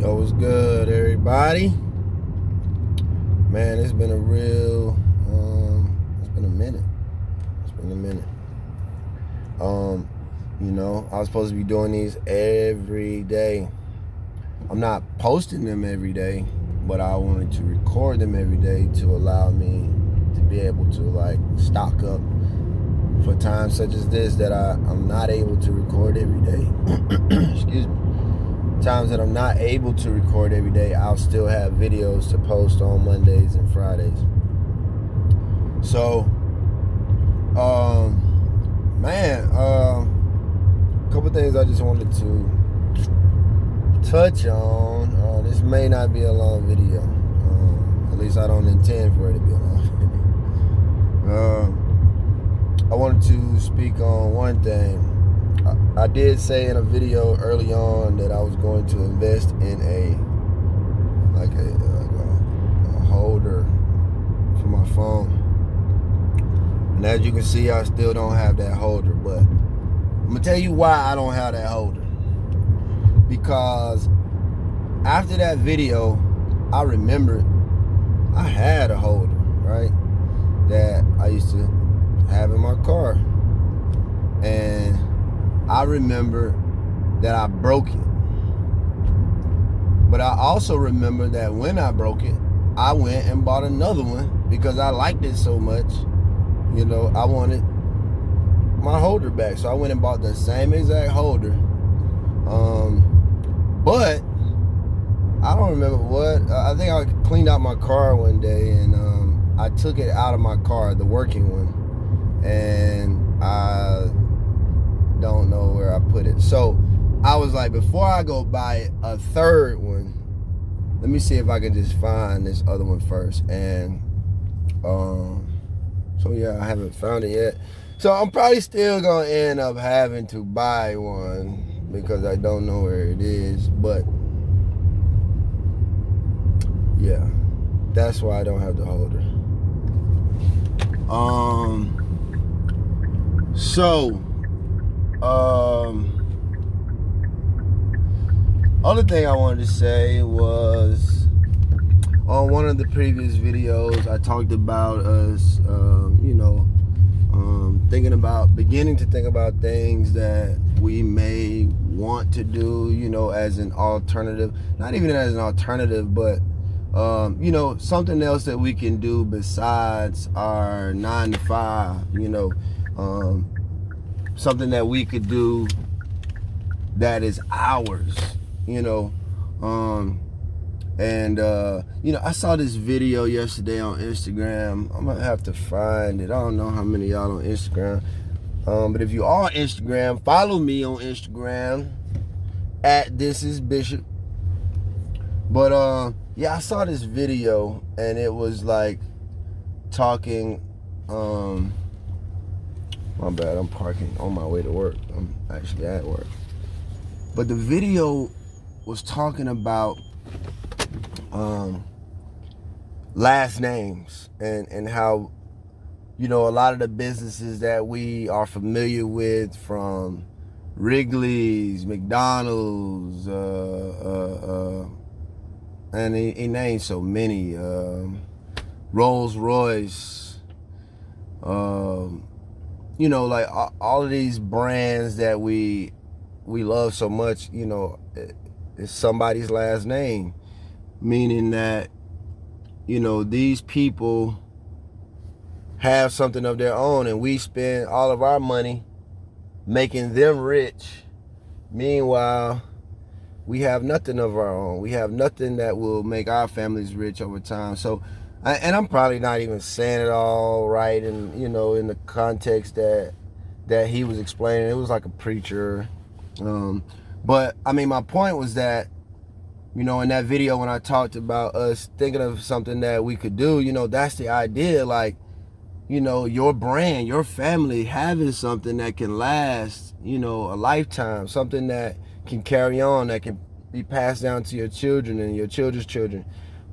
Yo, what's good, everybody? Man, it's been a real, it's been a minute. I was supposed to be doing these every day. I'm not posting them every day, but I wanted to record them every day to allow me to be able to stock up for times such as this that I'm not able to record every day. Excuse me. Times that I'm not able to record every day, I'll still have videos to post on Mondays and Fridays. So, a couple things I just wanted to touch on. This may not be a long video. At least I don't intend for it to be a long video. I wanted to speak on one thing. I did say in a video early on that I was going to invest in a holder for my phone. And as you can see, I still don't have that holder, but I'm gonna tell you why I don't have that holder. Because after that video, I remembered I had a holder, right? That I used to have in my car. And I remember that I broke it. But I also remember that when I broke it, I went and bought another one because I liked it so much. I wanted my holder back. So I went and bought the same exact holder. But I don't remember what. I think I cleaned out my car one day and I took it out of my car, the working one. And I don't know where I put it. So I was like, before I go buy a third one, let me see if I can just find this other one first. And so yeah, I haven't found it yet. So I'm probably still gonna end up having to buy one because I don't know where it is. But yeah, that's why I don't have the holder. Other thing I wanted to say was on one of the previous videos, I talked about us, beginning to think about things that we may want to do, as an alternative. Not even as an alternative, but something else that we can do besides our 9 to 5. Something that we could do that is ours. I saw this video yesterday on Instagram. I'm gonna have to find it. I don't know how many of y'all on Instagram, but if you are on Instagram, follow me on Instagram at ThisIsBishop. But I saw this video and it was like talking. My bad, I'm parking on my way to work. I'm actually at work. But the video was talking about last names and how, a lot of the businesses that we are familiar with, from Wrigley's, McDonald's, and he named so many, Rolls Royce, all of these brands that we love so much, it's somebody's last name, meaning that, these people have something of their own and we spend all of our money making them rich. Meanwhile, we have nothing of our own. We have nothing that will make our families rich over time. So, and I'm probably not even saying it all right, and in the context that he was explaining, it was like a preacher. But I mean, my point was that, in that video when I talked about us thinking of something that we could do, that's the idea. Like, your brand, your family having something that can last, a lifetime, something that can carry on, that can be passed down to your children and your children's children.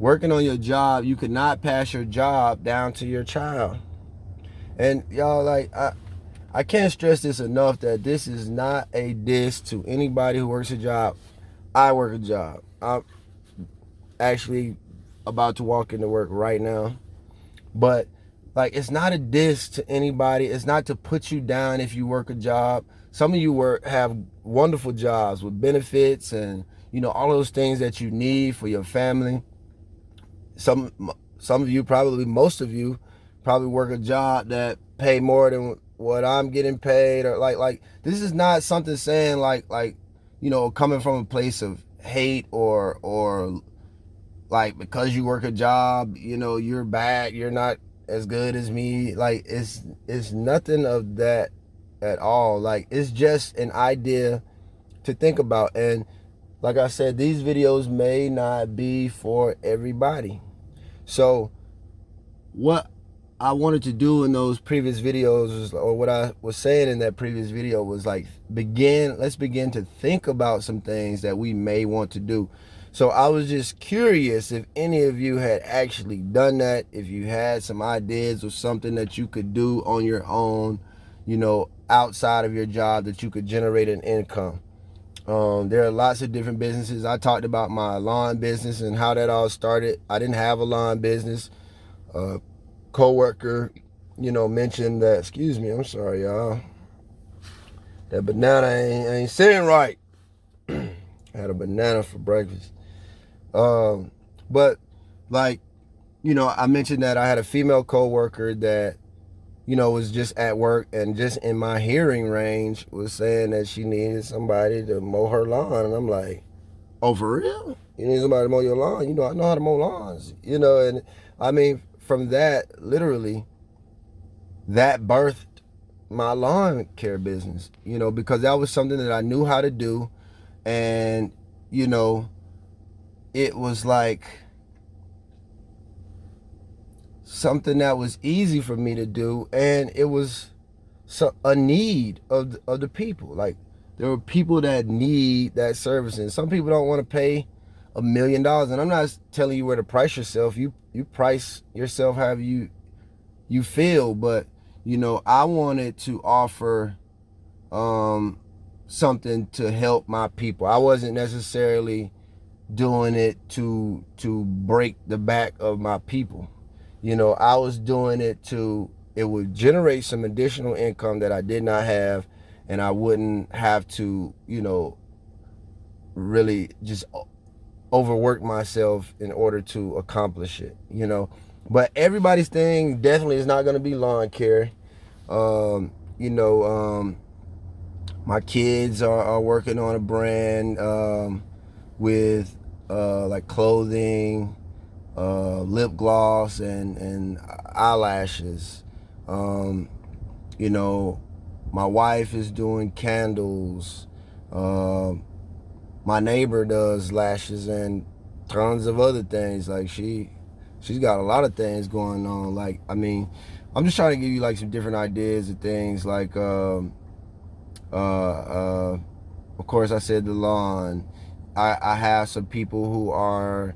Working on your job, you could not pass your job down to your child. And y'all, I can't stress this enough, that this is not a diss to anybody who works a job. I work a job. I'm actually about to walk into work right now. But like, it's not a diss to anybody. It's not to put you down if you work a job. Some of you have wonderful jobs with benefits and, you know, all those things that you need for your family. Some of you, probably most of you, probably work a job that pay more than what I'm getting paid, or like this is not something saying like you know, coming from a place of hate or like, because you work a job, you know, you're bad, you're not as good as me. Like, it's nothing of that at all. Like, it's just an idea to think about. And like I said, these videos may not be for everybody. So what I wanted to do in those previous videos, or what I was saying in that previous video, was like, let's begin to think about some things that we may want to do. So I was just curious if any of you had actually done that, if you had some ideas of something that you could do on your own, you know, outside of your job, that you could generate an income. There are lots of different businesses. I talked about my lawn business and how that all started. I didn't have a lawn business. Co-worker, you know, mentioned that, excuse me, I'm sorry, y'all. That banana ain't sitting right. I had a banana for breakfast. But like, you know, I mentioned that I had a female co-worker that, you know, was just at work and just in my hearing range was saying that she needed somebody to mow her lawn. And I'm like, oh, for real? You need somebody to mow your lawn? You know, I know how to mow lawns, you know. And I mean, from that, literally, that birthed my lawn care business, you know, because that was something that I knew how to do. And, you know, it was like something that was easy for me to do, and it was a need of the people. Like, there were people that need that service, and some people don't want to pay $1 million. And I'm not telling you where to price yourself. You price yourself however you feel. But, you know, I wanted to offer something to help my people. I wasn't necessarily doing it to break the back of my people. You know, I was doing it it would generate some additional income that I did not have, and I wouldn't have to, you know, really just overwork myself in order to accomplish it, you know. But everybody's thing definitely is not going to be lawn care. You know, my kids are working on a brand with like clothing, lip gloss, and eyelashes. You know, my wife is doing candles. My neighbor does lashes and tons of other things. Like, she's got a lot of things going on. Like, I mean, I'm just trying to give you like some different ideas of things. Like, of course, I said the lawn. I have some people who are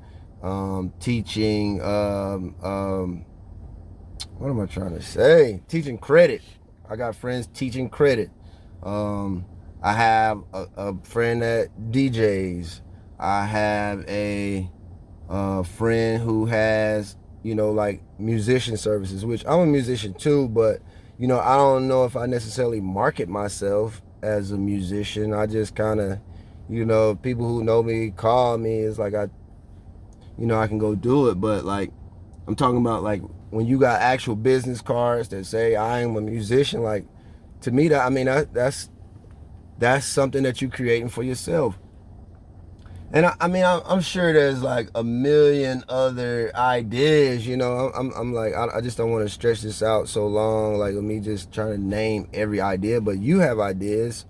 teaching, what am I trying to say? Teaching credit. I got friends teaching credit. I have a friend that DJs. I have a friend who has, you know, like musician services, which I'm a musician too, but, you know, I don't know if I necessarily market myself as a musician. I just kind of, you know, people who know me call me. It's like I can go do it. But like, I'm talking about like when you got actual business cards that say I am a musician, like, to me, that, I mean, that's something that you're creating for yourself. And I mean, I'm sure there's like a million other ideas, you know. I'm like, I just don't want to stretch this out so long, like, with me just trying to name every idea. But you have ideas,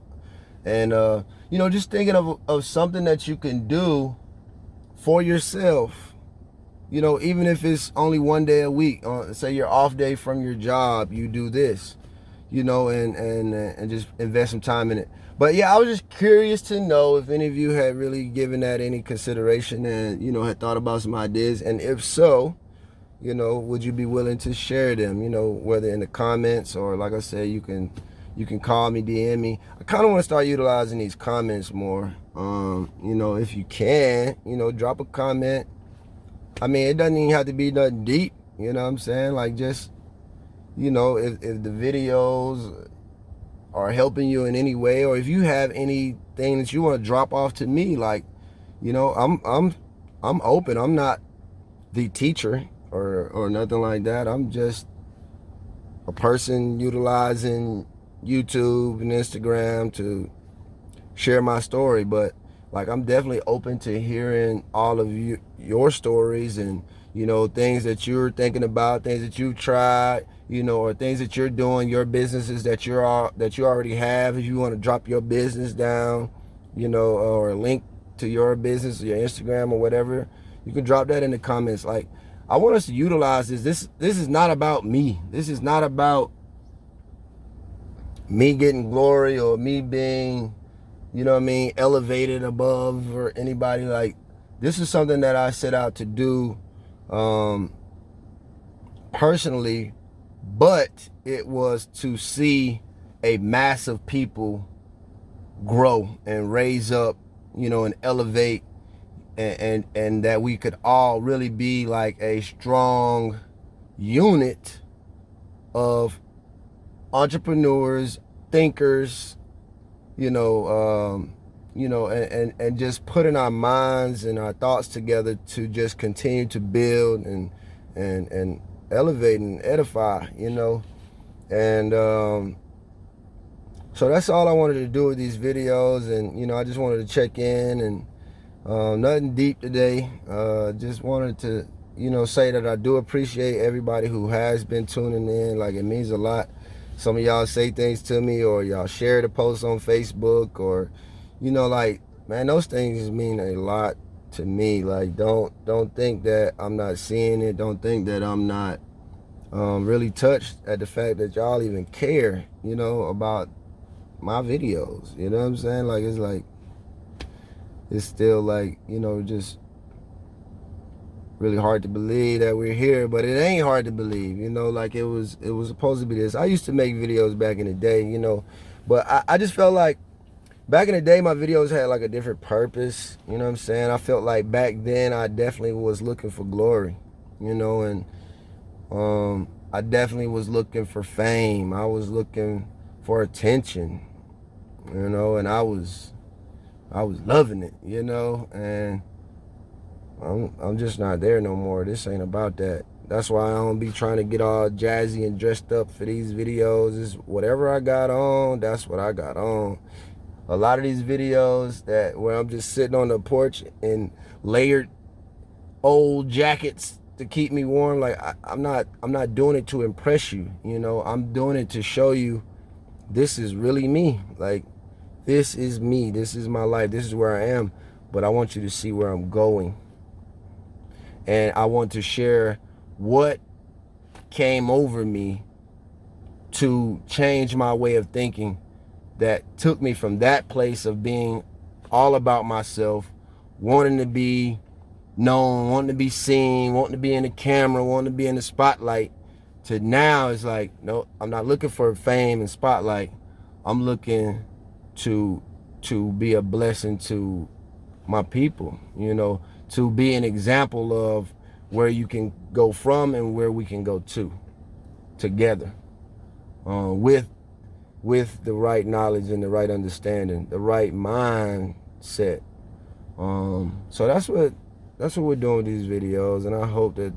and you know, just thinking of something that you can do for yourself. You know, even if it's only one day a week, say your off day from your job, you do this, you know, and just invest some time in it. But yeah, I was just curious to know if any of you had really given that any consideration and, you know, had thought about some ideas. And if so, you know, would you be willing to share them, you know, whether in the comments or, like I said, you can call me, DM me. I kind of want to start utilizing these comments more. You know, if you can, you know, drop a comment. I mean, it doesn't even have to be nothing deep, you know what I'm saying? Like, just, you know, if the videos are helping you in any way, or if you have anything that you want to drop off to me, like, you know, I'm open. I'm not the teacher or nothing like that. I'm just a person utilizing YouTube and Instagram to share my story. But like, I'm definitely open to hearing all of your stories, and, you know, things that you're thinking about, things that you've tried, you know, or things that you're doing, your businesses that you already have. If you want to drop your business down, you know, or a link to your business, your Instagram or whatever, you can drop that in the comments. Like, I want us to utilize this. This is not about me. This is not about me getting glory or me being, you know what I mean, elevated above or anybody. Like, this is something that I set out to do personally, but it was to see a mass of people grow and raise up, you know, and elevate, and that we could all really be like a strong unit of entrepreneurs, thinkers, you know, and just putting our minds and our thoughts together to just continue to build and elevate and edify, you know. And so that's all I wanted to do with these videos. And, you know, I just wanted to check in, and nothing deep today. Just wanted to, you know, say that I do appreciate everybody who has been tuning in. Like, it means a lot. Some of y'all say things to me, or y'all share the post on Facebook, or, you know, like, man, those things mean a lot to me. Like, don't think that I'm not seeing it. Don't think that I'm not really touched at the fact that y'all even care, you know, about my videos. You know what I'm saying? Like, it's still like, you know, just really hard to believe that we're here, but it ain't hard to believe, you know. Like, it was supposed to be this. I used to make videos back in the day, you know, but I just felt like back in the day my videos had like a different purpose, you know what I'm saying? I felt like back then I definitely was looking for glory, you know, and I definitely was looking for fame. I was looking for attention, you know, and I was loving it, you know, and I'm just not there no more. This ain't about that. That's why I don't be trying to get all jazzy and dressed up for these videos. It's whatever I got on, that's what I got on. A lot of these videos where I'm just sitting on the porch in layered old jackets to keep me warm, like, I'm not doing it to impress you, you know. I'm doing it to show you this is really me. Like, this is me. This is my life. This is where I am. But I want you to see where I'm going. And I want to share what came over me to change my way of thinking, that took me from that place of being all about myself, wanting to be known, wanting to be seen, wanting to be in the camera, wanting to be in the spotlight, to now it's like, no, I'm not looking for fame and spotlight. I'm looking to be a blessing to my people, you know, to be an example of where you can go from and where we can go to together, with the right knowledge and the right understanding, the right mindset. So that's what we're doing with these videos, and I hope that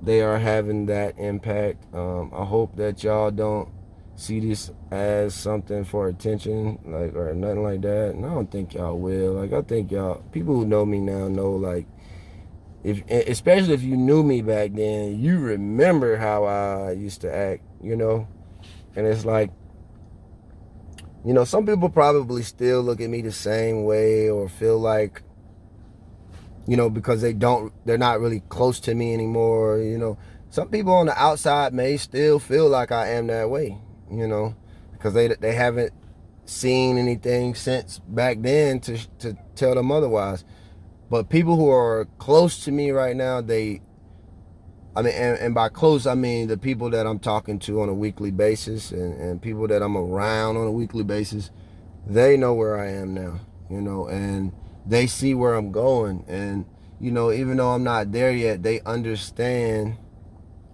they are having that impact. I hope that y'all don't see this as something for attention, like, or nothing like that. And I don't think y'all will. Like, I think y'all, people who know me now know, like, especially if you knew me back then, you remember how I used to act, you know. And it's like, you know, some people probably still look at me the same way, or feel like, you know, because they're not really close to me anymore, you know. Some people on the outside may still feel like I am that way, you know, because they haven't seen anything since back then to tell them otherwise. But people who are close to me right now, and by close, I mean the people that I'm talking to on a weekly basis, and people that I'm around on a weekly basis, they know where I am now, you know, and they see where I'm going. And, you know, even though I'm not there yet, they understand,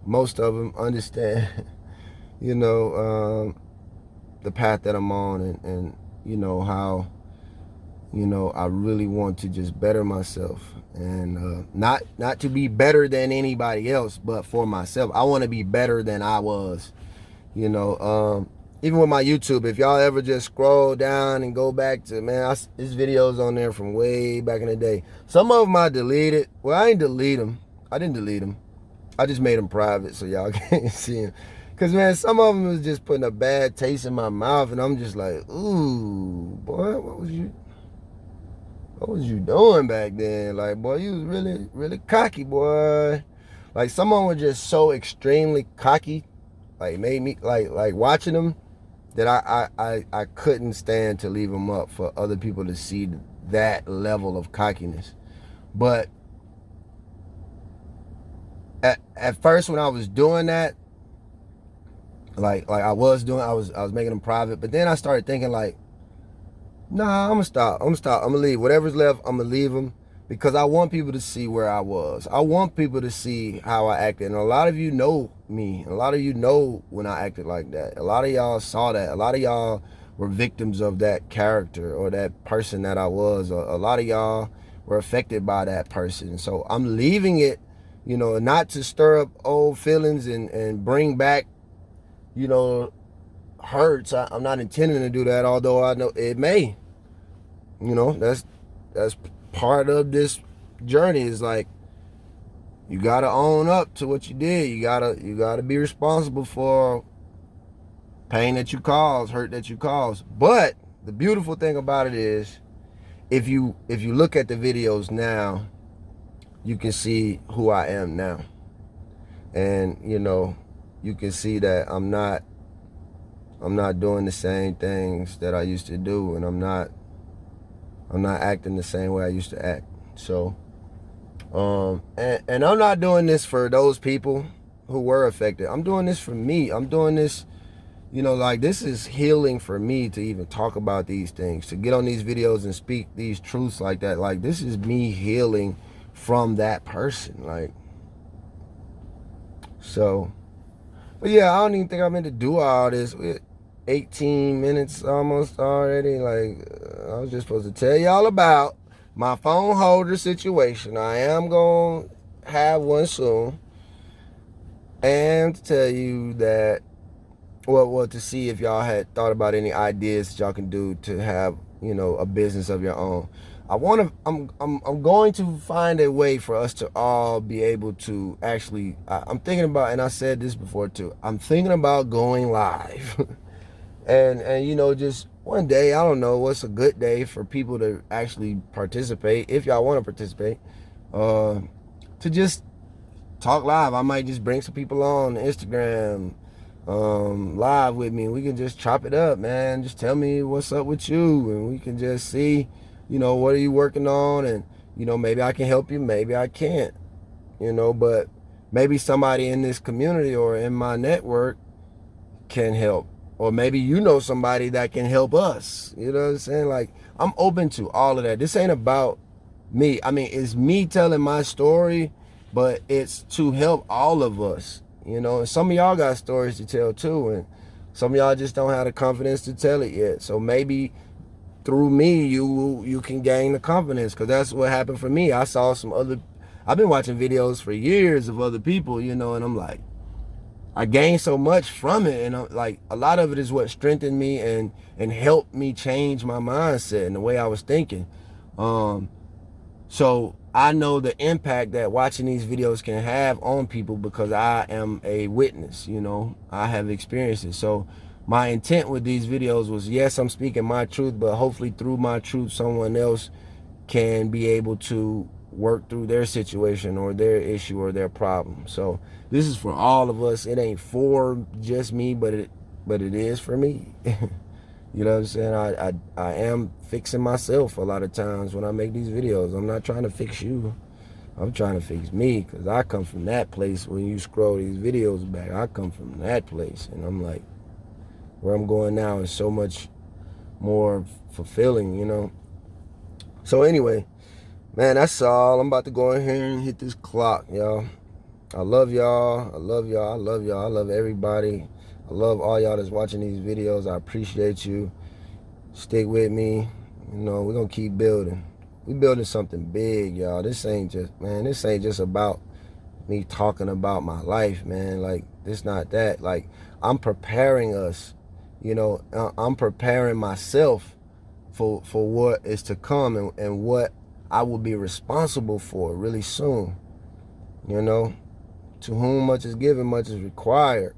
most of them understand, you know, the path that I'm on, and you know, how, you know, I really want to just better myself, and not to be better than anybody else, but for myself. I want to be better than I was, you know. Even with my YouTube, if y'all ever just scroll down and go back to, man, there's videos on there from way back in the day. Some of them I deleted. Well, I didn't delete them. I didn't delete them. I just made them private so y'all can't see them. Because, man, some of them was just putting a bad taste in my mouth, and I'm just like, ooh, boy, what was you doing back then? Like, boy, you was really, really cocky, boy. Like, some of them were just so extremely cocky, like, made me, like watching them, that I couldn't stand to leave them up for other people to see that level of cockiness. But at first, when I was doing that, like I was making them private, but then I started thinking, like, nah, I'm gonna leave whatever's left. I'm gonna leave them, because I want people to see where I was. I want people to see how I acted. And a lot of you know me. A lot of you know when I acted like that. A lot of y'all saw that. A lot of y'all were victims of that character or that person that I was. A lot of y'all were affected by that person. So I'm leaving it, you know, not to stir up old feelings and bring back, you know, hurts. I'm not intending to do that, although I know it may. You know, that's part of this journey. Is like, you gotta own up to what you did. You gotta be responsible for pain that you cause, hurt that you cause. But the beautiful thing about it is, if you look at the videos now, you can see who I am now. And, you know, you can see that I'm not doing the same things that I used to do, and I'm not acting the same way I used to act. So, and I'm not doing this for those people who were affected. I'm doing this for me. I'm doing this, you know, like, this is healing for me to even talk about these things, to get on these videos and speak these truths like that. Like, this is me healing from that person. Like, so, but yeah, I don't even think I meant to do all this. 18 minutes almost already. Like, I was just supposed to tell y'all about my phone holder situation. I am going to have one soon. And to tell you that, well, to see if y'all had thought about any ideas that y'all can do to have, you know, a business of your own. I'm going to find a way for us to all be able to actually, I'm thinking about, and I said this before too, I'm thinking about going live. And you know, just one day, I don't know what's a good day for people to actually participate, if y'all want to participate, to just talk live. I might just bring some people on Instagram live with me. We can just chop it up, man. Just tell me what's up with you, and we can just see, you know, what are you working on, and, you know, maybe I can help you, maybe I can't, you know, but maybe somebody in this community or in my network can help. Or maybe you know somebody that can help us. You know what I'm saying? Like, I'm open to all of that. This ain't about me. I mean, it's me telling my story, but it's to help all of us. You know, and some of y'all got stories to tell too, and some of y'all just don't have the confidence to tell it yet. So maybe through me, you can gain the confidence, because that's what happened for me. I saw I've been watching videos for years of other people, you know, and I'm like, I gained so much from it, and like, a lot of it is what strengthened me and helped me change my mindset and the way I was thinking. So I know the impact that watching these videos can have on people, because I am a witness, you know, I have experienced it. So my intent with these videos was, yes, I'm speaking my truth, but hopefully through my truth, someone else can be able to work through their situation or their issue or their problem. So this is for all of us. It ain't for just me, but it is for me. You know what I'm saying? I am fixing myself a lot of times when I make these videos. I'm not trying to fix you. I'm trying to fix me, because I come from that place. When you scroll these videos back, I come from that place, and I'm like, where I'm going now is so much more fulfilling, you know. So anyway, man, that's all. I'm about to go in here and hit this clock, y'all. I love y'all. I love y'all. I love y'all. I love everybody. I love all y'all that's watching these videos. I appreciate you. Stick with me. You know, we're going to keep building. We building something big, y'all. This ain't just about me talking about my life, man. Like, it's not that. Like, I'm preparing us, you know. I'm preparing myself for what is to come and what I will be responsible for really soon, you know. To whom much is given, much is required.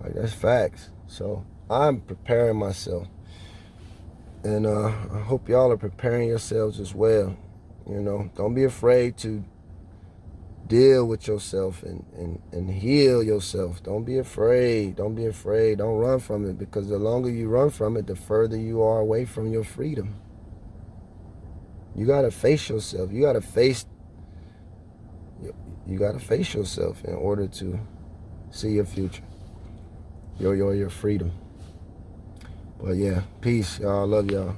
Like, that's facts. So I'm preparing myself. And I hope y'all are preparing yourselves as well. You know, don't be afraid to deal with yourself and heal yourself. Don't be afraid. Don't be afraid. Don't run from it, because the longer you run from it, the further you are away from your freedom. You got to face yourself. You got to face yourself in order to see your future, your freedom. But yeah, peace, y'all. Love y'all.